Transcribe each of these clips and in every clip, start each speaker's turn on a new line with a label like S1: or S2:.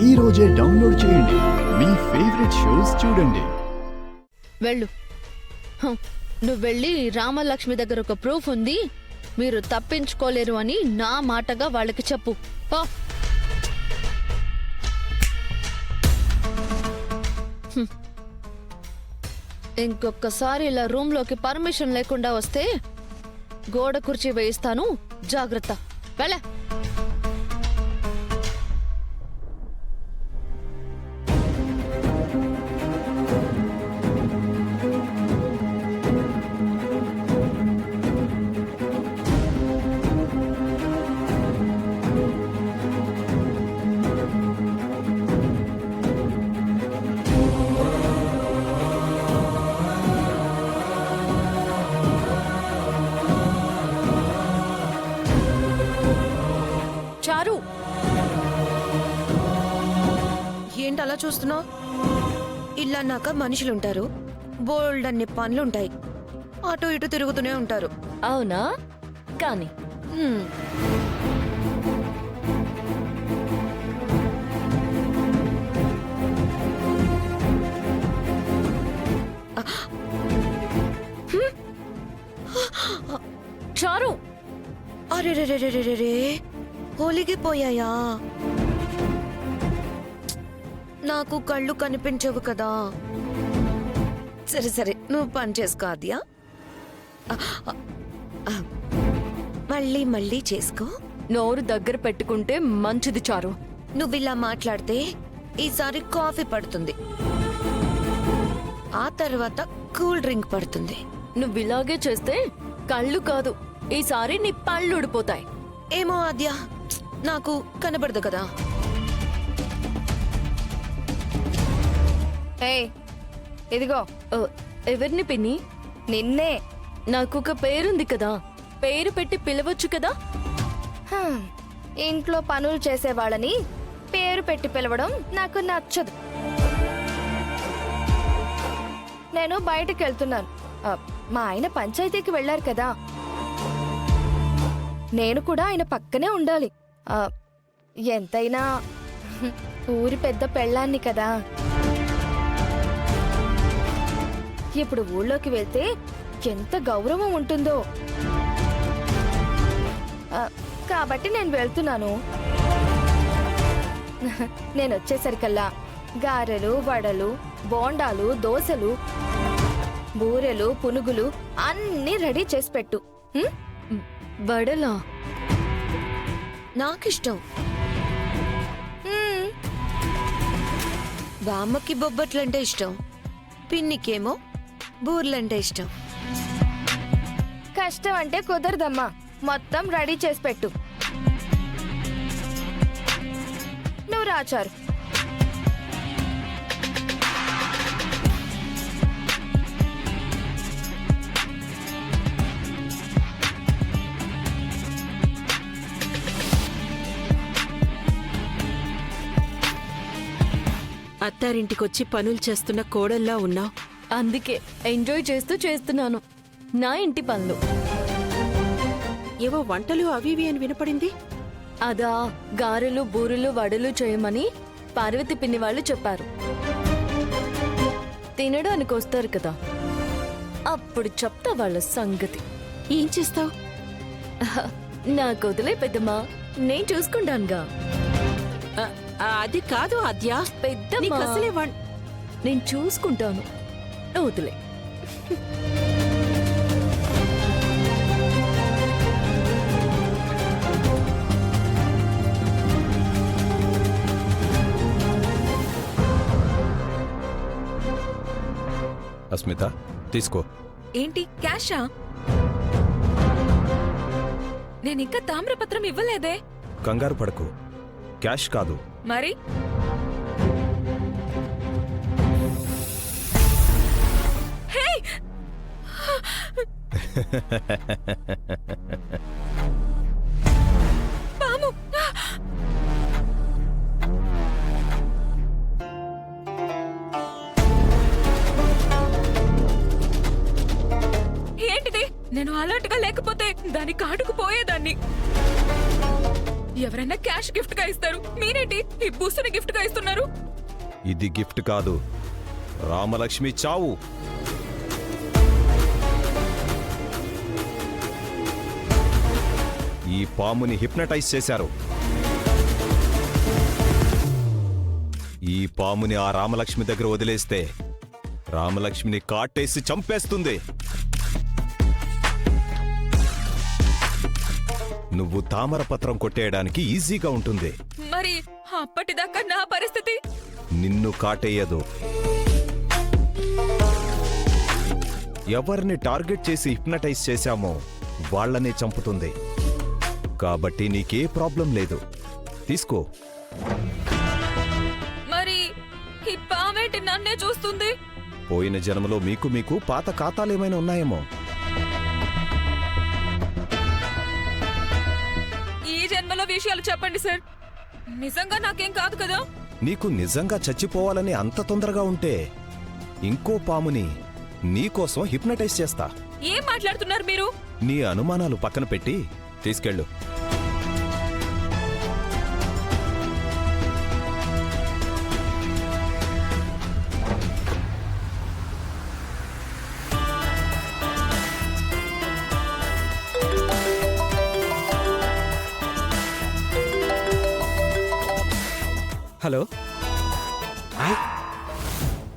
S1: ఈ రోజే డౌన్లోడ్ చేయండి. మీ ఫేవరెట్ షోస్ చూడండి.
S2: వెళ్ళు. నువ్వు వెళ్ళి రామలక్ష్మి దగ్గర ఒక ప్రూఫ్ ఉంది, మీరు తప్పించుకోలేరు అని నా మాటగా వాళ్ళకి చెప్పు. పో. ఇంకొకసారి ఇలా రూమ్లోకి పర్మిషన్ లేకుండా వస్తే గోడ కుర్చీ వేయిస్తాను. జాగ్రత్త. వెళ్ళ.
S3: చారు, ఏంటి అలా చూస్తున్నావు? ఇల్లు అన్నాక మనుషులుంటారు, బోల్డ్ అన్ని పనులుంటాయి, అటు ఇటు తిరుగుతూనే ఉంటారు.
S4: అవునా? కానీ
S3: హ్మ్.
S4: చారు,
S3: అరే పోయాయా? నాకు కళ్ళు కనిపించవు కదా. సరే సరే, నువ్వు పని చేసుకో ఆద్యా. మళ్ళీ మళ్ళీ చేసుకో.
S4: నోరు దగ్గర పెట్టుకుంటే మంచిది చారు.
S3: నువ్విలా మాట్లాడితే ఈసారి కాఫీ పడుతుంది, ఆ తర్వాత కూల్ డ్రింక్ పడుతుంది.
S4: నువ్విలాగే చేస్తే కళ్ళు కాదు, ఈసారి నీ పళ్ళు ఊడిపోతాయి.
S3: ఏమో ఆద్య, నాకు కనబడదు కదా.
S2: ఇదిగో.
S4: ఎవరిని పిన్ని?
S2: నిన్నే.
S4: నాకు ఒక పేరుంది కదా, పేరు పెట్టి పిలవచ్చు కదా.
S2: ఇంట్లో పనులు చేసేవాళ్ళని పేరు పెట్టి పిలవడం నాకు నచ్చదు. నేను బయటకు వెళ్తున్నాను. మా ఆయన పంచాయతీకి వెళ్లారు కదా, నేను కూడా ఆయన పక్కనే ఉండాలి. ఎంతైనా ఊరి పెద్ద పెళ్ళాన్ని కదా. ఇప్పుడు ఊళ్ళోకి వెళ్తే ఎంత గౌరవం ఉంటుందో. కాబట్టి నేను వెళ్తున్నాను. నేను వచ్చేసరికల్లా గారెలు, వడలు, బోండాలు, దోశలు, బూరెలు, పునుగులు అన్నీ రెడీ చేసి పెట్టు.
S4: వడలా?
S3: నాకిష్టం. బామ్మకి బొబ్బట్లంటే ఇష్టం, పిన్నికేమో బూర్లంటే ఇష్టం.
S2: కష్టం అంటే కుదరదమ్మా, మొత్తం రెడీ చేసి పెట్టు. నువ్వు రాచారు.
S5: అత్తారింటికొచ్చి పనులు చేస్తున్న కోడల్లా ఉన్నావు.
S4: అందుకే ఎంజాయ్ చేస్తూ చేస్తున్నాను నా ఇంటి పనులు.
S5: ఏవో వంటలు అవి ఇవి అని వినపడింది.
S4: అదా, గారెలు, బూరెలు, వడలు చేయమని పార్వతి పిన్ని వాళ్ళు చెప్పారు. తినడానికి వస్తారు కదా, అప్పుడు చెప్తా వాళ్ళ సంగతి.
S5: ఏం చేస్తావు?
S4: నాకు వదిలే పెద్దమ్మా, నేను చూసుకుంటానుగా.
S5: అది కాదు ఆద్యా,
S4: పెద్దమ్మా, నేను చూసుకుంటాను, నువ్వు వదిలే.
S6: అస్మిత, తీసుకో.
S7: ఏంటి, క్యాషా? నేనింకా తామ్రపత్రం ఇవ్వలేదే.
S6: కంగారు పడకు, క్యాష్ కాదు.
S7: మరి పాము! ఏంటిది? నేను అలర్ట్ గా లేకపోతే దాని కాటుకు పోయేదాన్ని. ఎవరైనా క్యాష్ గిఫ్ట్ గా ఇస్తారు, మీరేంటి ఈ బూస్టర్ని గిఫ్ట్ గా ఇస్తున్నారు?
S6: ఇది గిఫ్ట్ కాదు, రామలక్ష్మి చావు. ఈ పాముని హిప్నటైజ్ చేశారు. ఈ పాముని ఆ రామలక్ష్మి దగ్గర వదిలేస్తే రామలక్ష్మిని కాటేసి చంపేస్తుంది. నువ్వు తామరపత్రం కొట్టేయడానికి ఈజీగా ఉంటుంది,
S7: మరి అప్పటిదాకా నా పరిస్థితి?
S6: నిన్ను కాటేయదు. ఎవరిని టార్గెట్ చేసి హిప్నటైజ్ చేశామో వాళ్ళనే చంపుతుంది. కాబట్టి నీకే ప్రాబ్లం లేదు, తీసుకో.
S7: మరి ఈ పామేంటి నన్నే చూస్తుంది?
S6: పోయిన జన్మలో మీకు పాత ఖాతాలేమైనా ఉన్నాయేమో.
S7: ఈ జన్మలో విషయాలు చెప్పండి సార్, నిజంగా నాకేం కాదు కదా?
S6: నీకు నిజంగా చచ్చిపోవాలని అంత తొందరగా ఉంటే ఇంకో పాముని నీకోసం హిప్నటైజ్ చేస్తా.
S7: ఏం మాట్లాడుతున్నారు మీరు?
S6: నీ అనుమానాలు పక్కన పెట్టి తీసుకెళ్ళు.
S8: హలో,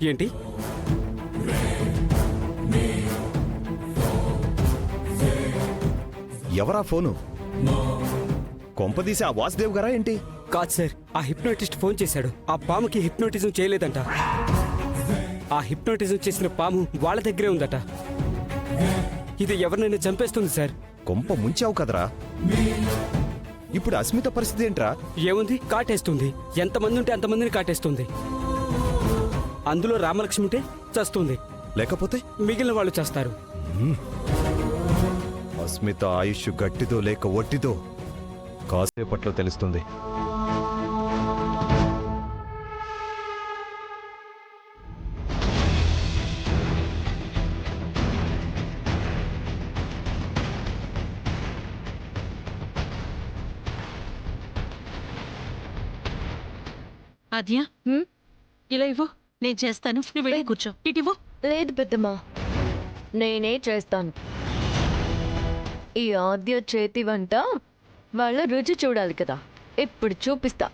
S8: ఏంటి?
S6: ఎవరా ఫోను? కొంపదీసి ఆ వాసుదేవ్ గారా ఏంటి?
S8: కాదు సార్, ఆ హిప్నోటిస్ట్ ఫోన్ చేశాడు. ఆ పాముకి హిప్నోటిజం చేయలేదంట. ఆ హిప్నోటిజం చేసిన పాము వాళ్ళ దగ్గరే ఉందట. ఇది ఎవరినైనా చంపేస్తుంది సార్.
S6: కొంప ముంచావు కదరా. ఇప్పుడు అస్మిత పరిస్థితి ఏంట్రా?
S8: ఏముంది, కాటేస్తుంది. ఎంతమంది ఉంటే అంతమందిని కాటేస్తుంది. అందులో రామలక్ష్మి ఉంటే చస్తుంది,
S6: లేకపోతే
S8: మిగిలిన వాళ్ళు చేస్తారు.
S6: అస్మిత ఆయుష్ గట్టిదో లేక ఒట్టిదో కాసేపట్లో తెలుస్తుంది.
S9: ఆద్యా, ఇలా ఇవ్వు, నేను చేస్తాను. నువ్వు వెళ్ళి కూర్చో. ఇటివ్వు.
S4: లేదు పెద్దమ్మా, నేనే చేస్తాను. ఈ ఆద్య చేతి వంట వాళ్ళ రుచి చూడాలి కదా, ఇప్పుడు చూపిస్తా.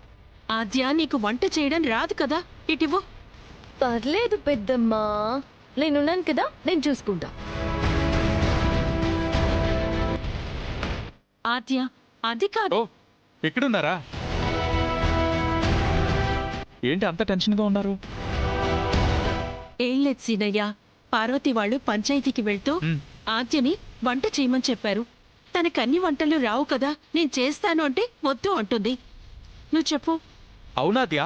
S9: ఆద్యా, నీకు వంట చేయడం రాదు కదా, ఇటివ్వు.
S4: పర్లేదు పెద్దమ్మా, నేనున్నాను కదా, నేను చూసుకుంటా.
S9: ఆద్యా, అది కాదు.
S10: ఎక్కడున్నారా? ఏంటి అంత టెన్షన్గా ఉన్నారు?
S9: ఏం లేదు సీనయ్య, పార్వతి వాళ్ళు పంచాయతీకి వెళ్తూ ఆద్యని వంట చేయమని చెప్పారు. తనకు అన్ని వంటలు రావు కదా, నేను చేస్తాను అంటే వద్దు అంటుంది. నువ్వు చెప్పు.
S10: అవునాద్యా,